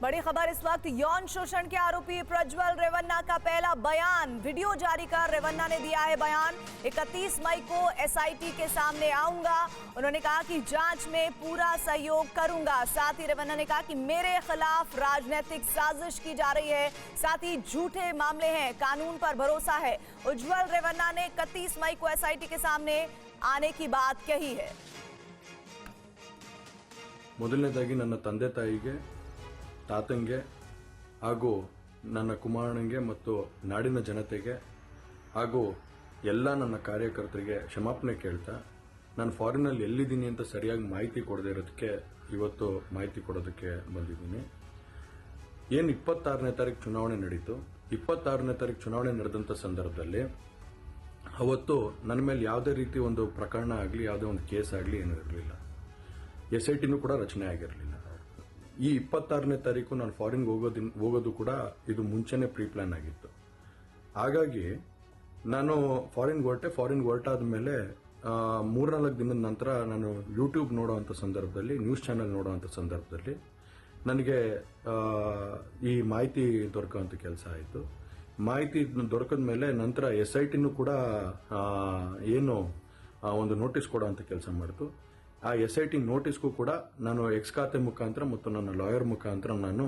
बड़ी खबर इस वक्त, यौन शोषण के आरोपी प्रज्वल रेवन्ना का पहला बयान वीडियो जारी कर रेवन्ना ने दिया है बयान। 31 मई को एसआईटी के सामने आऊंगा। उन्होंने कहा कि जांच में पूरा सहयोग करूंगा। साथ ही रेवन्ना ने कहा कि मेरे खिलाफ राजनीतिक साजिश की जा रही है, साथ ही झूठे मामले हैं, कानून पर भरोसा है। उज्जवल रेवन्ना ने 31 मई को एसआईटी के सामने आने की बात कही है। ಮೊದಲನೇದಾಗಿ ನನ್ನ ತಂದೆ ತಾಯಿಗೆ, ತಾತಂಗೆ ಹಾಗೂ ನನ್ನ ಕುಮಾರನಿಗೆ ಮತ್ತು ನಾಡಿನ ಜನತೆಗೆ ಹಾಗೂ ಎಲ್ಲ ನನ್ನ ಕಾರ್ಯಕರ್ತರಿಗೆ ಕ್ಷಮಾಪಣೆ ಕೇಳ್ತಾ, ನಾನು ಫಾರಿನಲ್ಲಿ ಎಲ್ಲಿದ್ದೀನಿ ಅಂತ ಸರಿಯಾಗಿ ಮಾಹಿತಿ ಕೊಡದೇ ಇರೋದಕ್ಕೆ ಇವತ್ತು ಮಾಹಿತಿ ಕೊಡೋದಕ್ಕೆ ಬಂದಿದ್ದೀನಿ. ಏನು 26ನೇ ತಾರೀಕು ಚುನಾವಣೆ ನಡೀತು. 26ನೇ ತಾರೀಕು ಚುನಾವಣೆ ನಡೆದಂಥ ಸಂದರ್ಭದಲ್ಲಿ ಅವತ್ತು ನನ್ನ ಮೇಲೆ ಯಾವುದೇ ರೀತಿ ಒಂದು ಪ್ರಕರಣ ಆಗಲಿ, ಯಾವುದೇ ಒಂದು ಕೇಸ್ ಆಗಲಿ ಏನೂ ಇರಲಿಲ್ಲ. ಎಸ್ಐಟಿನೂ ಕೂಡ ರಚನೆ ಆಗಿರಲಿಲ್ಲ. ಈ 26ನೇ ತಾರೀಕು ನಾನು ಫಾರಿನ್ ಹೋಗೋದು ಕೂಡ ಇದು ಮುಂಚೆನೆ ಪ್ರೀ ಪ್ಲಾನ್ ಆಗಿತ್ತು. ಹಾಗಾಗಿ ನಾನು ಫಾರಿನ್ ಹೊರಟಾದ ಮೇಲೆ 3-4 ದಿನದ ನಂತರ ನಾನು ಯೂಟ್ಯೂಬ್ ನೋಡುವಂಥ ಸಂದರ್ಭದಲ್ಲಿ, ನ್ಯೂಸ್ ಚಾನೆಲ್ ನೋಡುವಂಥ ಸಂದರ್ಭದಲ್ಲಿ ನನಗೆ ಈ ಮಾಹಿತಿ ದೊರಕುವಂಥ ಕೆಲಸ ಆಯಿತು. ಮಾಹಿತಿ ದೊರಕಿದ ಮೇಲೆ ನಂತರ ಎಸ್ಐಟಿನೂ ಕೂಡ ಏನು ಒಂದು ನೋಟಿಸ್ ಕೊಡುವಂಥ ಕೆಲಸ ಮಾಡಿತು. ಆ ಎಸ್ಐಟಿ ನೋಟಿಸ್ಗೂ ಕೂಡ ನಾನು ಎಕ್ಸ್ ಖಾತೆ ಮುಖಾಂತರ ಮತ್ತು ನನ್ನ ಲಾಯರ್ ಮುಖಾಂತರ ನಾನು